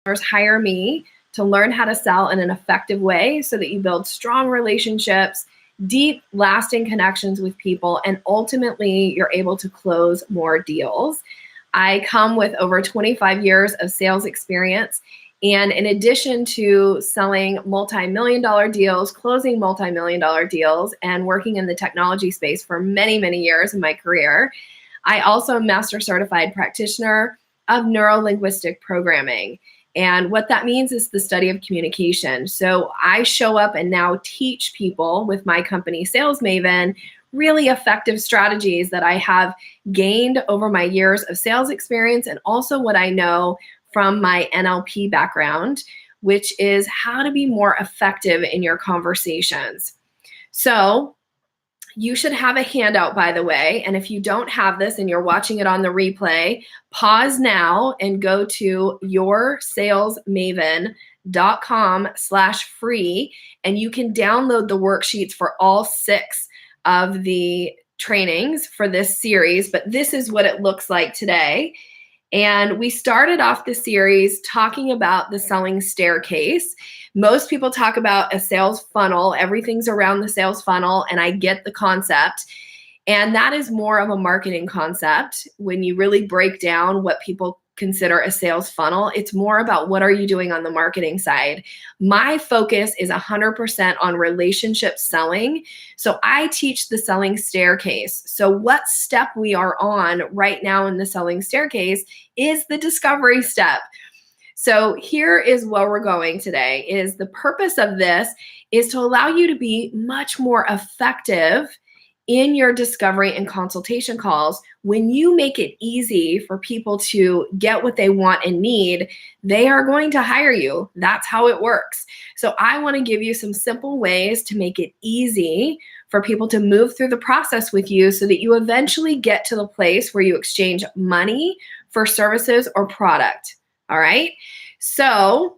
hire me to learn how to sell in an effective way so that you build strong relationships, deep, lasting connections with people, and ultimately you're able to close more deals. I come with over 25 years of sales experience. And in addition to selling multi-million dollar deals, closing multi-million dollar deals, and working in the technology space for many, many years in my career, I also am Master Certified Practitioner of Neuro-Linguistic Programming. And what that means is the study of communication. So I show up and now teach people with my company, Sales Maven, really effective strategies that I have gained over my years of sales experience and also what I know from my NLP background, which is how to be more effective in your conversations. So you should have a handout, by the way, and if you don't have this and you're watching it on the replay, pause now and go to yoursalesmaven.com/free, and you can download the worksheets for all 6 of the trainings for this series, but this is what it looks like today. And we started off the series talking about the selling staircase. Most people talk about a sales funnel. Everything's around the sales funnel, and I get the concept. And that is more of a marketing concept. When you really break down what people consider a sales funnel, it's more about what are you doing on the marketing side. My focus is 100% on relationship selling. So I teach the selling staircase. So what step we are on right now in the selling staircase is the discovery step. So here is where we're going today. Is the purpose of this is to allow you to be much more effective in your discovery and consultation calls. When you make it easy for people to get what they want and need, they are going to hire you. That's how it works. So I want to give you some simple ways to make it easy for people to move through the process with you so that you eventually get to the place where you exchange money for services or product. All right? So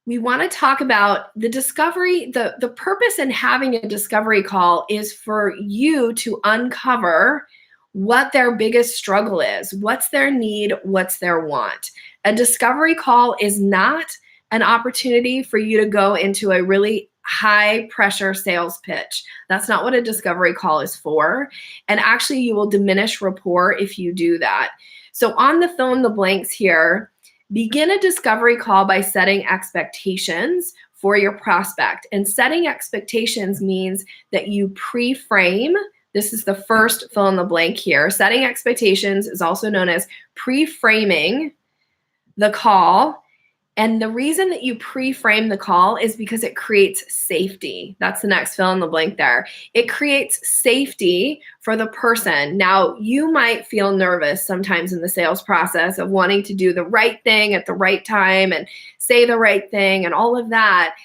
we want to talk about the discovery. The purpose in having a discovery call is for you to uncover what their biggest struggle is, what's their need, what's their want. A discovery call is not an opportunity for you to go into a really high pressure sales pitch. That's not what a discovery call is for. And actually, you will diminish rapport if you do that. So on the fill in the blanks here, begin a discovery call by setting expectations for your prospect. And setting expectations means that you pre-frame. This is the first fill in the blank here. Setting expectations is also known as pre-framing the call. And the reason that you pre-frame the call is because it creates safety. That's the next fill in the blank there. It creates safety for the person. Now, you might feel nervous sometimes in the sales process of wanting to do the right thing at the right time and say the right thing and all of that.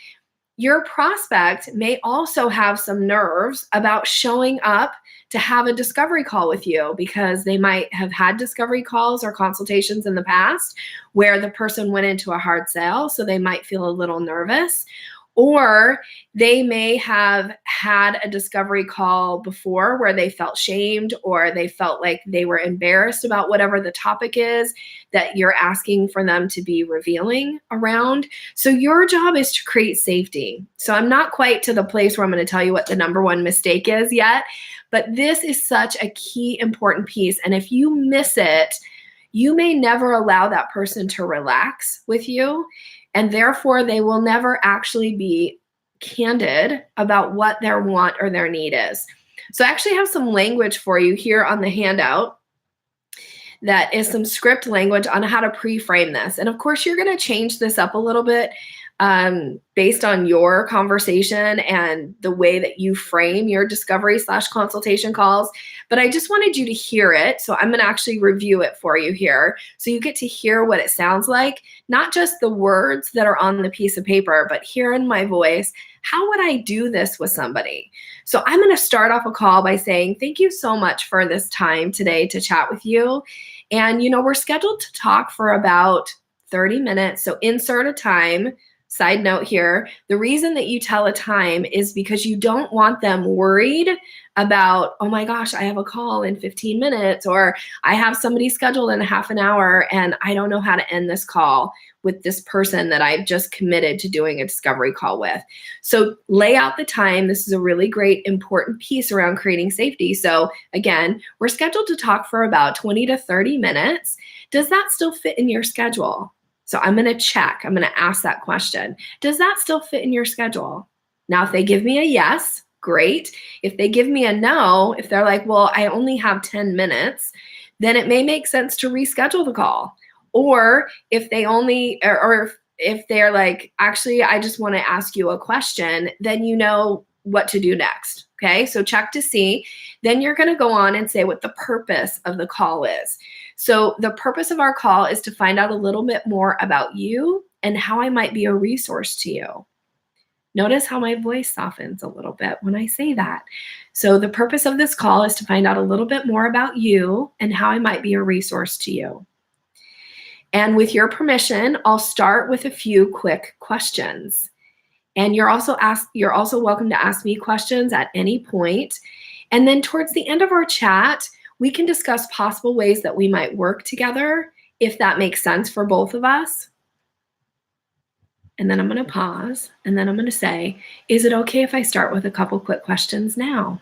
Your prospect may also have some nerves about showing up to have a discovery call with you because they might have had discovery calls or consultations in the past where the person went into a hard sell, so they might feel a little nervous. Or they may have had a discovery call before where they felt shamed or they felt like they were embarrassed about whatever the topic is that you're asking for them to be revealing around. So your job is to create safety. So I'm not quite to the place where I'm going to tell you what the number one mistake is yet, but this is such a key important piece. And if you miss it, you may never allow that person to relax with you. And therefore, they will never actually be candid about what their want or their need is. So I actually have some language for you here on the handout that is some script language on how to pre-frame this. And of course, you're going to change this up a little bit based on your conversation and the way that you frame your discovery/consultation calls. But I just wanted you to hear it. So I'm going to actually review it for you here. So you get to hear what it sounds like, not just the words that are on the piece of paper, but hear in my voice, how would I do this with somebody? So I'm going to start off a call by saying, thank you so much for this time today to chat with you. And, we're scheduled to talk for about 30 minutes. So insert a time side note here, the reason that you tell a time is because you don't want them worried about, oh my gosh, I have a call in 15 minutes, or I have somebody scheduled in a half an hour and I don't know how to end this call with this person that I've just committed to doing a discovery call with. So lay out the time. This is a really great, important piece around creating safety. So again, we're scheduled to talk for about 20 to 30 minutes. Does that still fit in your schedule? So I'm going to check. I'm going to ask that question. Does that still fit in your schedule? Now, if they give me a yes, great. If they give me a no, if they're like, well, I only have 10 minutes, then it may make sense to reschedule the call. Or if they only, or if they're like, actually, I just want to ask you a question, then you know what to do next. Okay, so check to see. Then you're going to go on and say what the purpose of the call is. So the purpose of our call is to find out a little bit more about you and how I might be a resource to you. Notice how my voice softens a little bit when I say that. So the purpose of this call is to find out a little bit more about you and how I might be a resource to you. And with your permission, I'll start with a few quick questions. And you're also welcome to ask me questions at any point. And then towards the end of our chat, we can discuss possible ways that we might work together if that makes sense for both of us. And then I'm going to pause, and then I'm going to say, is it okay if I start with a couple quick questions now?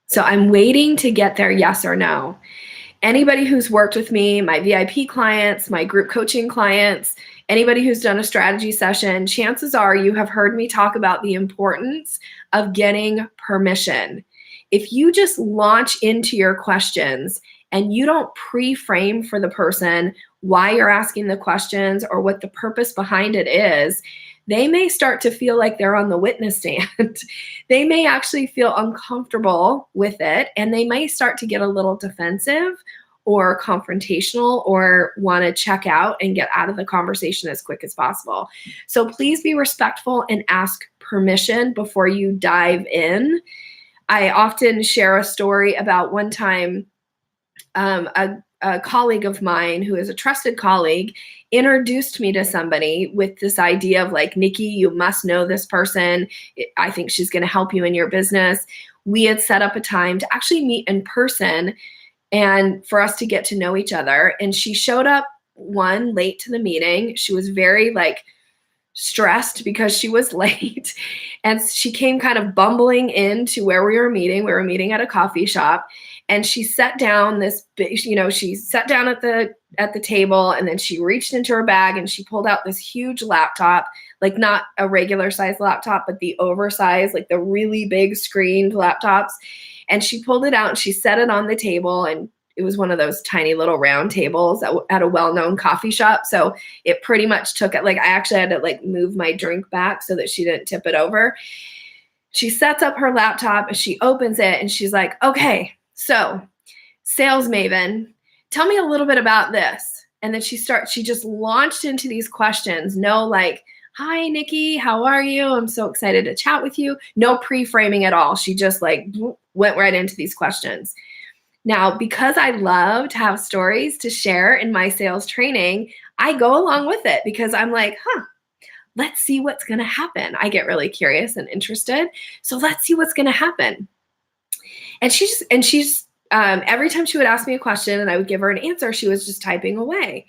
So I'm waiting to get their yes or no. Anybody who's worked with me, my VIP clients, my group coaching clients, anybody who's done a strategy session, chances are you have heard me talk about the importance of getting permission. If you just launch into your questions and you don't pre-frame for the person why you're asking the questions or what the purpose behind it is, they may start to feel like they're on the witness stand. They may actually feel uncomfortable with it, and they may start to get a little defensive or confrontational or want to check out and get out of the conversation as quick as possible. So please be respectful and ask permission before you dive in. I often share a story about one time a colleague of mine who is a trusted colleague introduced me to somebody with this idea of like, Nikki, you must know this person. I think she's going to help you in your business. We had set up a time to actually meet in person and for us to get to know each other. And she showed up late to the meeting. She was very stressed because she was late. And she came kind of bumbling into where we were meeting. We were meeting at a coffee shop. And she sat down she sat down at the table, and then she reached into her bag and she pulled out this huge laptop, like not a regular size laptop, but the oversized, like the really big screened laptops. And she pulled it out and she set it on the table, and it was one of those tiny little round tables at a well-known coffee shop. So it pretty much took it. Like I actually had to move my drink back so that she didn't tip it over. She sets up her laptop and she opens it and she's like, okay, so sales maven, tell me a little bit about this. And then she just launched into these questions. No, hi, Nikki, how are you? I'm so excited to chat with you. No pre-framing at all. She just went right into these questions. Now, because I love to have stories to share in my sales training, I go along with it because I'm like, let's see what's going to happen. I get really curious and interested. So let's see what's going to happen. And she's every time she would ask me a question and I would give her an answer, she was just typing away.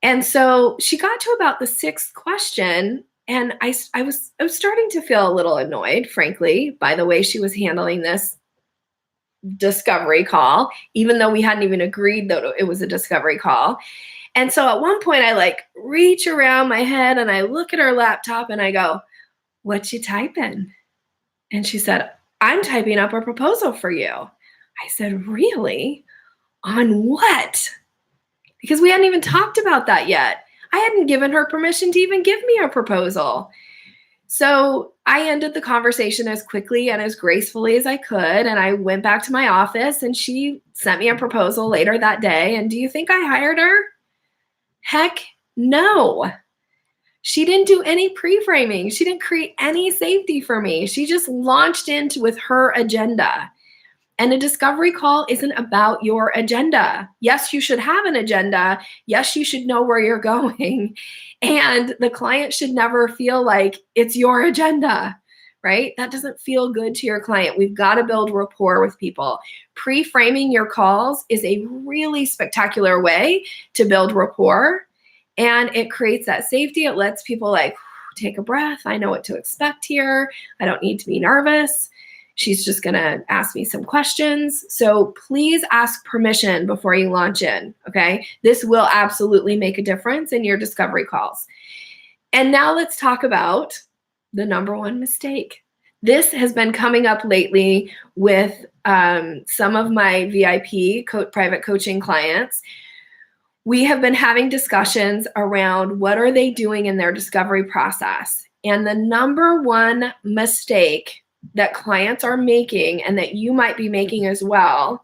And so she got to about the sixth question, and I was starting to feel a little annoyed, frankly, by the way she was handling this discovery call, even though we hadn't even agreed that it was a discovery call. And so at one point I reach around my head and I look at her laptop and I go, what you typing? And she said, I'm typing up a proposal for you. I said, really? On what? Because we hadn't even talked about that yet. I hadn't given her permission to even give me a proposal. So I ended the conversation as quickly and as gracefully as I could. And I went back to my office and she sent me a proposal later that day. And do you think I hired her? Heck no. She didn't do any pre-framing. She didn't create any safety for me. She just launched into with her agenda. And a discovery call isn't about your agenda. Yes, you should have an agenda. Yes, you should know where you're going. And the client should never feel like it's your agenda, right? That doesn't feel good to your client. We've got to build rapport with people. Pre-framing your calls is a really spectacular way to build rapport. And it creates that safety. It lets people like take a breath. I know what to expect here. I don't need to be nervous. She's just going to ask me some questions. So please ask permission before you launch in, okay? This will absolutely make a difference in your discovery calls. And now let's talk about the number one mistake. This has been coming up lately with some of my VIP private coaching clients. We have been having discussions around what are they doing in their discovery process. And the number one mistake that clients are making, and that you might be making as well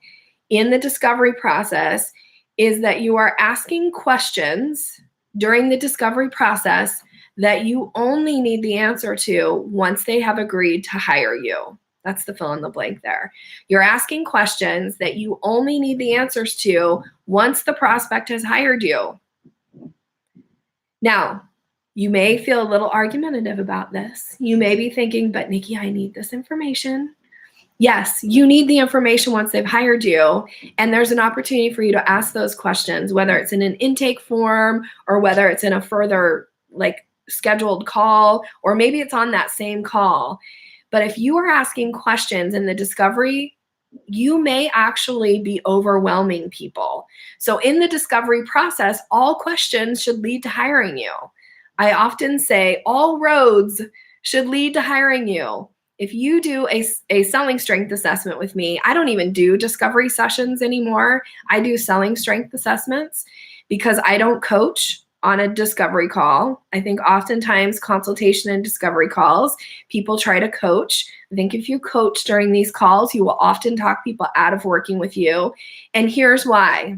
in the discovery process, is that you are asking questions during the discovery process that you only need the answer to once they have agreed to hire you. That's the fill in the blank there. You're asking questions that you only need the answers to once the prospect has hired you. Now, you may feel a little argumentative about this. You may be thinking, but Nikki, I need this information. Yes, you need the information once they've hired you, and there's an opportunity for you to ask those questions, whether it's in an intake form or whether it's in a further scheduled call, or maybe it's on that same call. But if you are asking questions in the discovery, you may actually be overwhelming people. So in the discovery process, all questions should lead to hiring you. I often say all roads should lead to hiring you. If you do a selling strength assessment with me, I don't even do discovery sessions anymore. I do selling strength assessments because I don't coach on a discovery call. I think oftentimes consultation and discovery calls, people try to coach. I think if you coach during these calls, you will often talk people out of working with you. And here's why.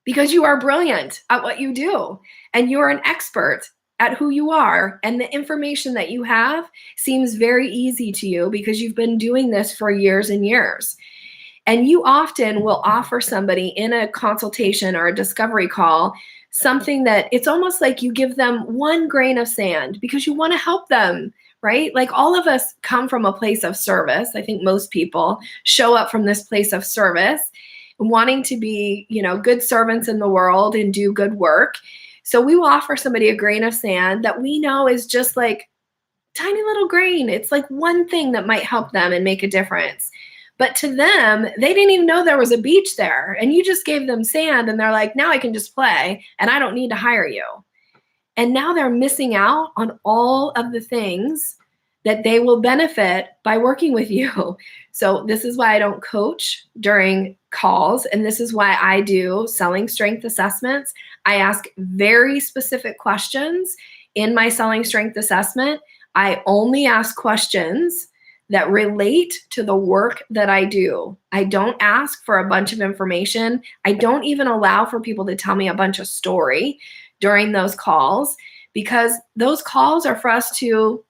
Because you are brilliant at what you do, and you're an expert at who you are, and the information that you have seems very easy to you because you've been doing this for years and years. And you often will offer somebody in a consultation or a discovery call something that it's almost like you give them one grain of sand because you want to help them, right? Like all of us come from a place of service. I think most people show up from this place of service, wanting to be, good servants in the world and do good work. So we will offer somebody a grain of sand that we know is just like tiny little grain. It's like one thing that might help them and make a difference. But to them, they didn't even know there was a beach there. And you just gave them sand and they're like, now I can just play and I don't need to hire you. And now they're missing out on all of the things that they will benefit by working with you. So this is why I don't coach during calls. And this is why I do selling strength assessments. I ask very specific questions in my selling strength assessment. I only ask questions that relate to the work that I do. I don't ask for a bunch of information. I don't even allow for people to tell me a bunch of story during those calls, because those calls are for us to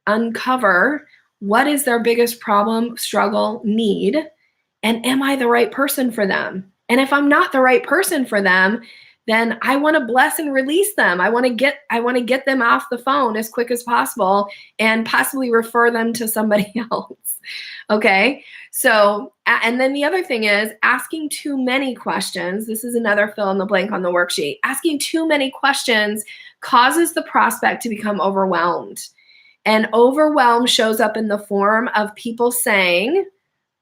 uncover what is their biggest problem, struggle, need, and am I the right person for them? And if I'm not the right person for them, then I want to bless and release them. I want to get them off the phone as quick as possible and possibly refer them to somebody else. Okay? So, and then the other thing is asking too many questions. This is another fill in the blank on the worksheet. Asking too many questions causes the prospect to become overwhelmed. And overwhelm shows up in the form of people saying,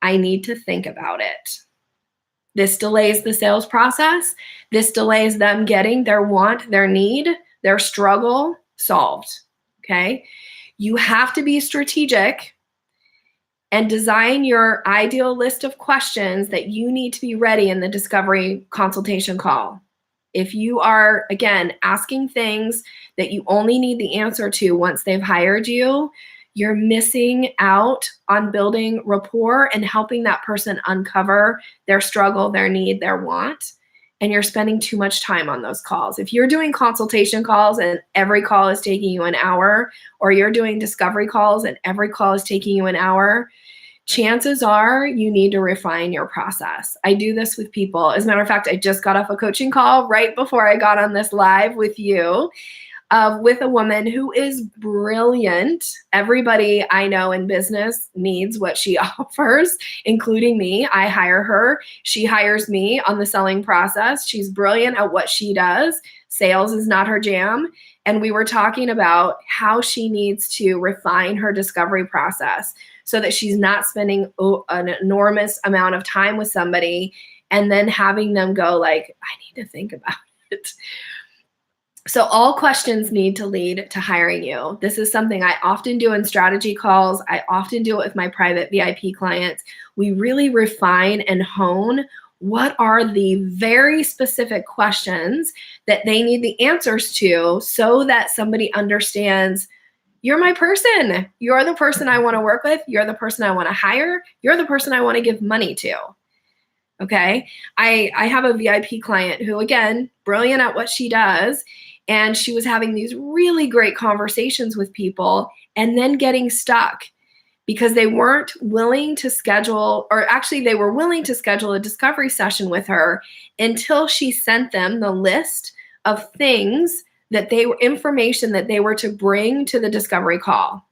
I need to think about it. This delays the sales process. This delays them getting their want, their need, their struggle solved, okay? You have to be strategic and design your ideal list of questions that you need to be ready in the discovery consultation call. If you are, again, asking things that you only need the answer to once they've hired you, you're missing out on building rapport and helping that person uncover their struggle, their need, their want, and you're spending too much time on those calls. If you're doing consultation calls and every call is taking you an hour, or you're doing discovery calls and every call is taking you an hour, chances are you need to refine your process. I do this with people. As a matter of fact, I just got off a coaching call right before I got on this live with you, with a woman who is brilliant. Everybody I know in business needs what she offers, including me. I hire her. She hires me on the selling process. She's brilliant at what she does. Sales is not her jam. And we were talking about how she needs to refine her discovery process so that she's not spending an enormous amount of time with somebody and then having them go like, I need to think about it. So all questions need to lead to hiring you. This is something I often do in strategy calls. I often do it with my private VIP clients. We really refine and hone what are the very specific questions that they need the answers to so that somebody understands, you're my person. You're the person I want to work with. You're the person I want to hire. You're the person I want to give money to. Okay. I have a VIP client who, again, brilliant at what she does. And she was having these really great conversations with people and then getting stuck because they weren't willing to schedule, or actually they were willing to schedule a discovery session with her until she sent them the list of things that information that they were to bring to the discovery call.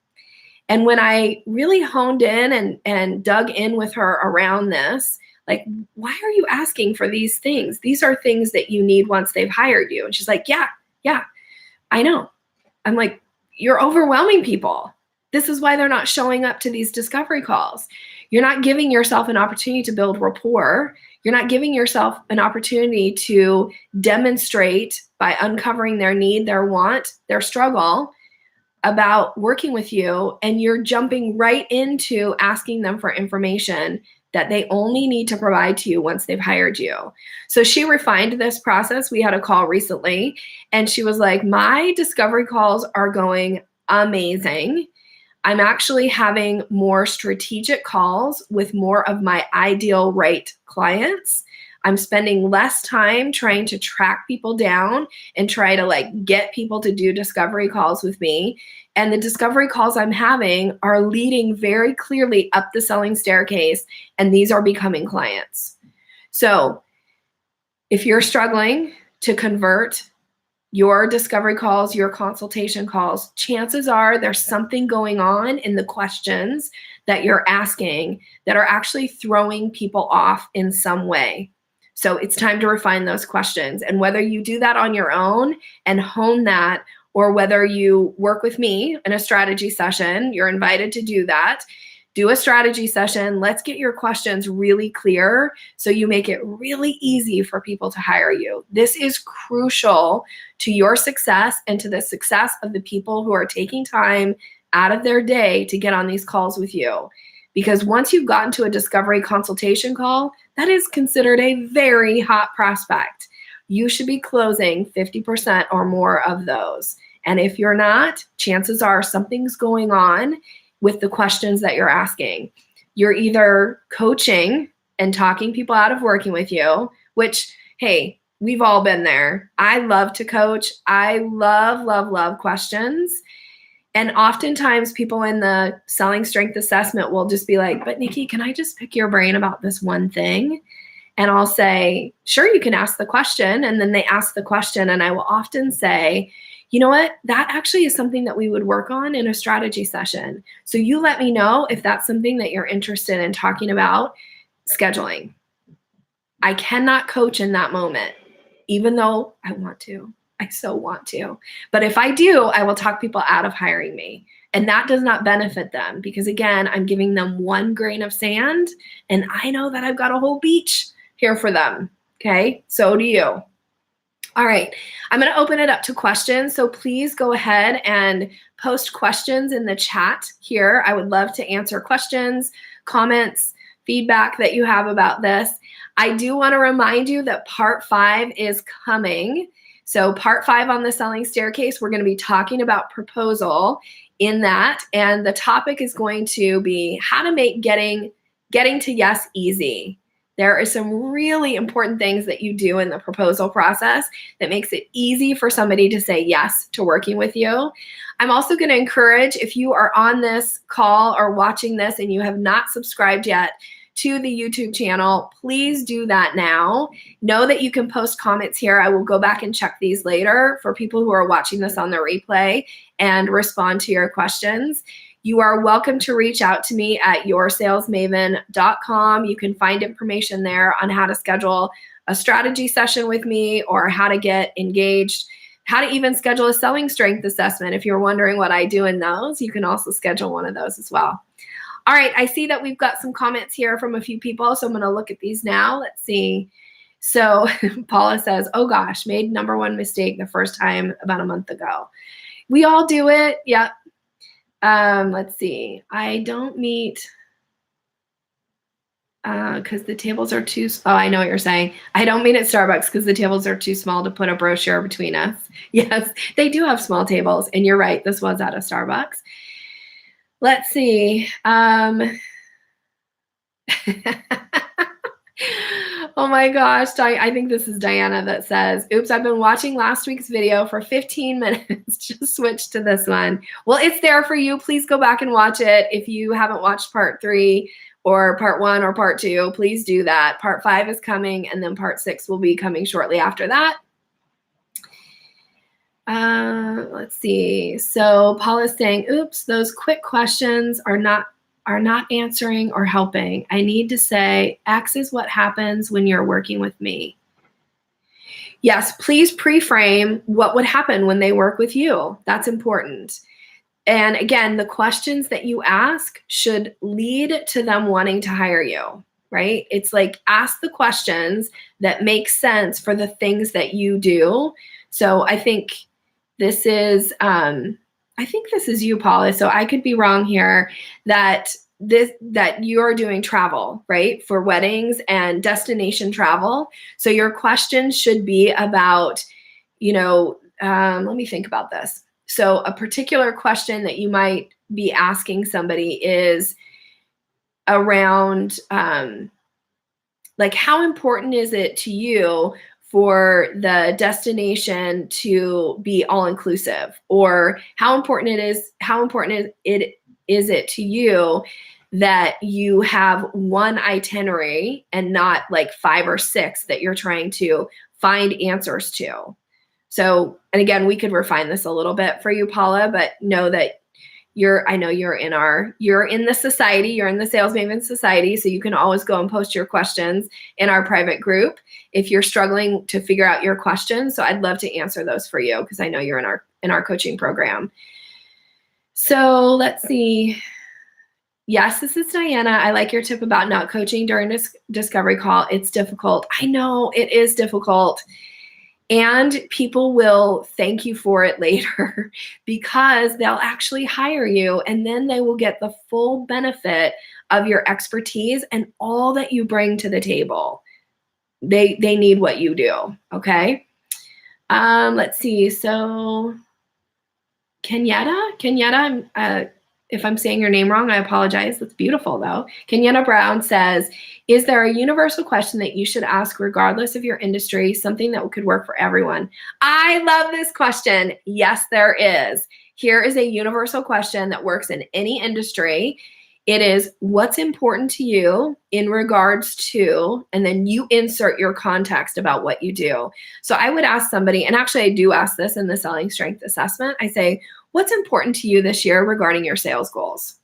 And when I really honed in and dug in with her around this, like, why are you asking for these things? These are things that you need once they've hired you. And she's like, yeah, I know. I'm like, you're overwhelming people. This is why they're not showing up to these discovery calls. You're not giving yourself an opportunity to build rapport. You're not giving yourself an opportunity to demonstrate by uncovering their need, their want, their struggle about working with you. And you're jumping right into asking them for information that they only need to provide to you once they've hired you. So she refined this process. We had a call recently, and she was like, my discovery calls are going amazing. I'm actually having more strategic calls with more of my ideal right clients. I'm spending less time trying to track people down and try to like get people to do discovery calls with me. And the discovery calls I'm having are leading very clearly up the selling staircase, and these are becoming clients. So if you're struggling to convert your discovery calls, your consultation calls, chances are there's something going on in the questions that you're asking that are actually throwing people off in some way. So it's time to refine those questions. And whether you do that on your own and hone that, or whether you work with me in a strategy session, you're invited to do that. Do a strategy session. Let's get your questions really clear so you make it really easy for people to hire you. This is crucial to your success and to the success of the people who are taking time out of their day to get on these calls with you. Because once you've gotten to a discovery consultation call, that is considered a very hot prospect. You should be closing 50% or more of those. And if you're not, chances are something's going on with the questions that you're asking. You're either coaching and talking people out of working with you, which, hey, we've all been there. I love to coach. I love questions. And oftentimes people in the selling strength assessment will just be like, but Nikki, can I just pick your brain about this one thing? And I'll say, sure, you can ask the question. And then they ask the question. And I will often say, you know what? That actually is something that we would work on in a strategy session. So you let me know if that's something that you're interested in talking about scheduling. I cannot coach in that moment, even though I want to. I so want to. But if I do, I will talk people out of hiring me. And that does not benefit them because, again, I'm giving them one grain of sand and I know that I've got a whole beach here for them. Okay, so do you. All right, I'm going to open it up to questions. So please go ahead and post questions in the chat here. I would love to answer questions, comments, feedback that you have about this. I do want to remind you that part 5 is coming. So part 5 on the selling staircase, we're going to be talking about proposal in that. And the topic is going to be how to make getting to yes easy. There are some really important things that you do in the proposal process that makes it easy for somebody to say yes to working with you. I'm also going to encourage, if you are on this call or watching this and you have not subscribed yet to the YouTube channel, please do that now. Know that you can post comments here. I will go back and check these later for people who are watching this on the replay and respond to your questions. You are welcome to reach out to me at yoursalesmaven.com. You can find information there on how to schedule a strategy session with me or how to get engaged, how to even schedule a selling strength assessment. If you're wondering what I do in those, you can also schedule one of those as well. All right, I see that we've got some comments here from a few people, so I'm going to look at these now. Let's see. So Paula says, oh gosh, made #1 mistake the first time about a month ago. We all do it. Yep. Let's see. I don't meet because the tables are too, oh, I know what you're saying. I don't meet at Starbucks because the tables are too small to put a brochure between us. Yes, they do have small tables, and you're right. This was at a Starbucks. Let's see. Oh my gosh, I think this is Diana that says, oops, I've been watching last week's video for 15 minutes. Just switch to this one. Well, it's there for you. Please go back and watch it. If you haven't watched part 3 or part 1 or part 2, please do that. Part 5 is coming, and then part 6 will be coming shortly after that. Let's see. So Paula's saying, oops, those quick questions are not answering or helping. I need to say, X is what happens when you're working with me. Yes, please pre-frame what would happen when they work with you. That's important. And again, the questions that you ask should lead to them wanting to hire you, right? It's like, ask the questions that make sense for the things that you do. So I think this is, you, Paula. So I could be wrong here that you're doing travel, right? For weddings and destination travel. So your questions should be about, let me think about this. So a particular question that you might be asking somebody is around, like, how important is it to you for the destination to be all-inclusive? Or how important is it to you that you have one itinerary and not like 5 or 6 that you're trying to find answers to? So, and again, we could refine this a little bit for you, Paula, but know that you're in the society, you're in the Sales Maven Society, so you can always go and post your questions in our private group if you're struggling to figure out your questions. So I'd love to answer those for you because I know you're in our coaching program. So let's see. Yes, this is Diana. I like your tip about not coaching during this discovery call. It's difficult. I know it is difficult. And people will thank you for it later because they'll actually hire you, and then they will get the full benefit of your expertise and all that you bring to the table. They need what you do, okay? Let's see. So Kenyatta, if I'm saying your name wrong, I apologize. That's beautiful, though. Kenyatta Brown says, is there a universal question that you should ask regardless of your industry, something that could work for everyone? I love this question. Yes, there is. Here is a universal question that works in any industry. It is, what's important to you in regards to, and then you insert your context about what you do. So I would ask somebody, and actually I do ask this in the Selling Strength Assessment. I say, what's important to you this year regarding your sales goals?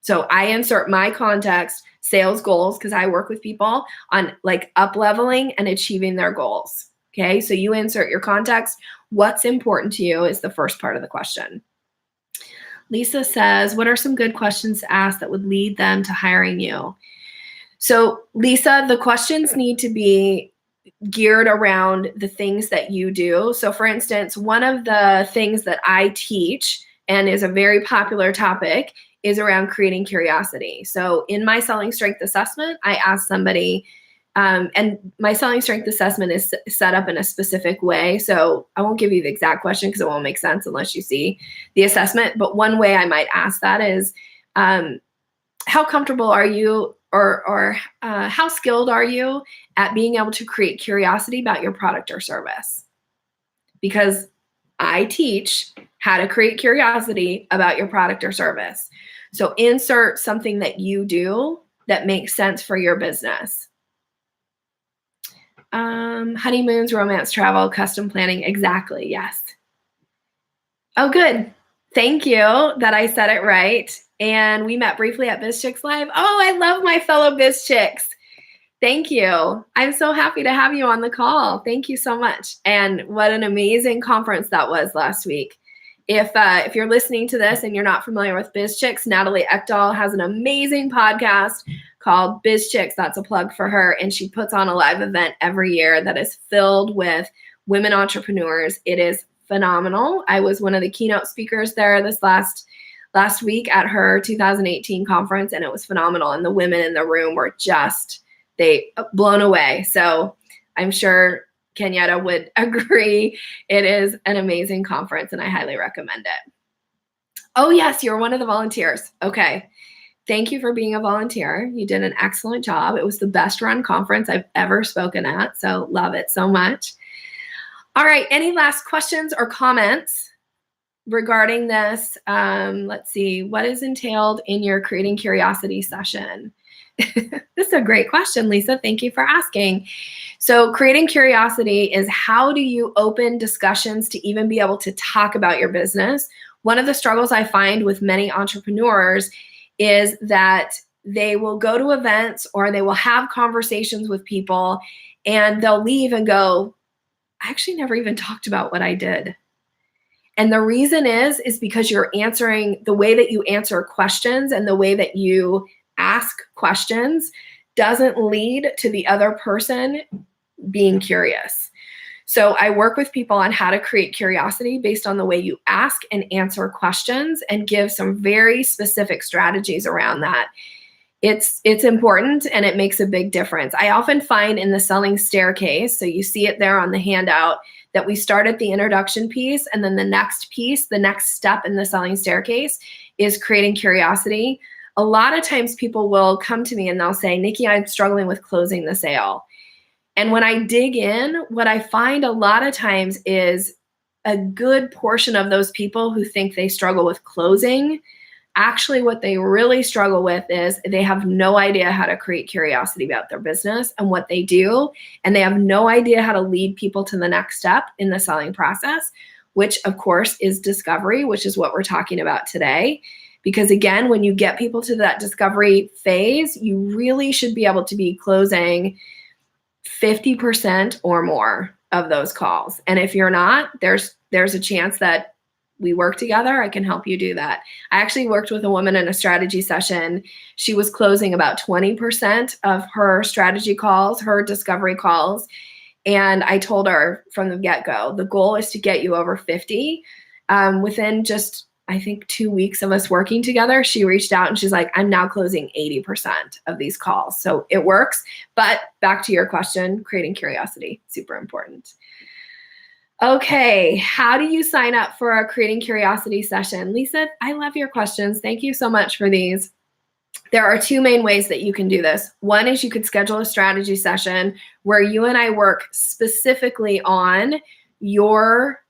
So I insert my context, sales goals, because I work with people on like up-leveling and achieving their goals. Okay, so you insert your context. What's important to you is the first part of the question. Lisa says, what are some good questions to ask that would lead them to hiring you? So Lisa, the questions need to be geared around the things that you do. So for instance, one of the things that I teach and is a very popular topic is around creating curiosity. So in my Selling Strength Assessment, I ask somebody, and my Selling Strength Assessment is set up in a specific way. So I won't give you the exact question because it won't make sense unless you see the assessment. But one way I might ask that is, how comfortable are you how skilled are you at being able to create curiosity about your product or service? Because I teach how to create curiosity about your product or service. So insert something that you do that makes sense for your business. Honeymoons, romance, travel, custom planning. Exactly. Yes. Oh, good. Thank you that I said it right. And we met briefly at Biz Chicks Live. Oh, I love my fellow Biz Chicks. Thank you. I'm so happy to have you on the call. Thank you so much. And what an amazing conference that was last week. If you're listening to this and you're not familiar with Biz Chicks, Natalie Ekdahl has an amazing podcast called Biz Chicks. That's a plug for her. And she puts on a live event every year that is filled with women entrepreneurs. It is phenomenal. I was one of the keynote speakers there this last week at her 2018 conference, and it was phenomenal. And the women in the room were just blown away. So I'm sure Kenyatta would agree. It is an amazing conference and I highly recommend it. Oh yes, you're one of the volunteers. Okay. Thank you for being a volunteer. You did an excellent job. It was the best run conference I've ever spoken at. So love it so much. All right. Any last questions or comments regarding this? Let's see. What is entailed in your Creating Curiosity session? This is a great question, Lisa. Thank you for asking. So creating curiosity is how do you open discussions to even be able to talk about your business? One of the struggles I find with many entrepreneurs is that they will go to events or they will have conversations with people and they'll leave and go, I actually never even talked about what I did. And the reason is because you're answering the way that you answer questions and the way that you ask questions doesn't lead to the other person being curious. So I work with people on how to create curiosity based on the way you ask and answer questions and give some very specific strategies around that. It's important and it makes a big difference. I often find in the selling staircase, so you see it there on the handout, that we start at the introduction piece and then the next piece, the next step in the selling staircase is creating curiosity. A lot of times people will come to me and they'll say, Nikki, I'm struggling with closing the sale. And when I dig in, what I find a lot of times is a good portion of those people who think they struggle with closing, actually what they really struggle with is they have no idea how to create curiosity about their business and what they do. And they have no idea how to lead people to the next step in the selling process, which of course is discovery, which is what we're talking about today. Because again, when you get people to that discovery phase, you really should be able to be closing 50% or more of those calls. And if you're not, there's a chance that we work together. I can help you do that. I actually worked with a woman in a strategy session. She was closing about 20% of her strategy calls, her discovery calls. And I told her from the get-go, the goal is to get you over 50. Within just I think 2 weeks of us working together, she reached out and she's like, I'm now closing 80% of these calls. So it works. But back to your question, creating curiosity, super important. Okay, how do you sign up for a Creating Curiosity session? Lisa, I love your questions. Thank you so much for these. There are two main ways that you can do this. One is you could schedule a strategy session where you and I work specifically on your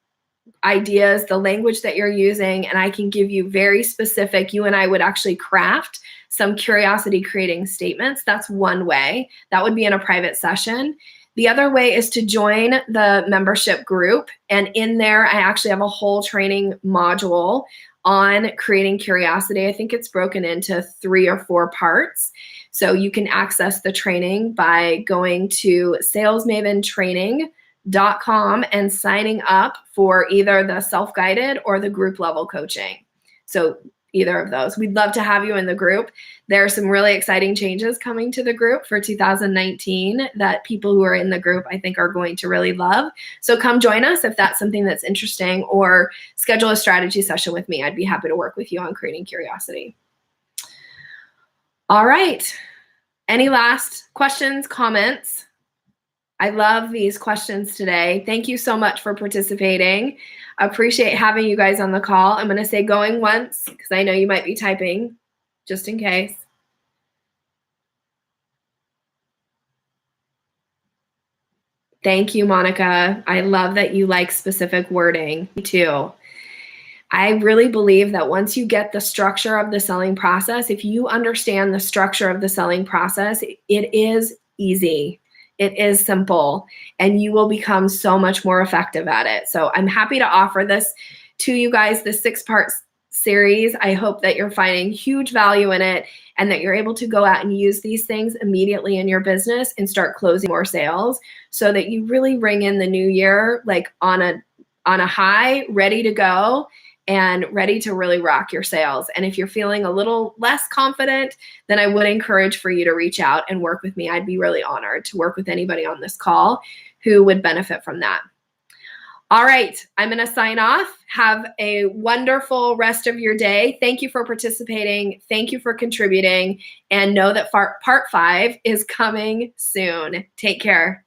ideas, the language that you're using, and I can give you very specific, you and I would actually craft some curiosity creating statements. That's one way. That would be in a private session. The other way is to join the membership group. And in there, I actually have a whole training module on creating curiosity. I think it's broken into 3 or 4 parts. So you can access the training by going to salesmaventraining.com and signing up for either the self-guided or the group level coaching. So either of those. We'd love to have you in the group. There are some really exciting changes coming to the group for 2019 that people who are in the group I think are going to really love. So come join us if that's something that's interesting, or schedule a strategy session with me. I'd be happy to work with you on creating curiosity. All right. Any last questions, comments? I love these questions today. Thank you so much for participating. I appreciate having you guys on the call. I'm going to say going once because I know you might be typing just in case. Thank you, Monica. I love that you like specific wording. Me too. I really believe that once you get the structure of the selling process, if you understand the structure of the selling process, it is easy. It is simple, and you will become so much more effective at it. So I'm happy to offer this to you guys, this 6-part series. I hope that you're finding huge value in it and that you're able to go out and use these things immediately in your business and start closing more sales so that you really ring in the new year like on a high, ready to go and ready to really rock your sales. And if you're feeling a little less confident, then I would encourage for you to reach out and work with me. I'd be really honored to work with anybody on this call who would benefit from that. All right, I'm going to sign off. Have a wonderful rest of your day. Thank you for participating. Thank you for contributing. And know that part 5 is coming soon. Take care.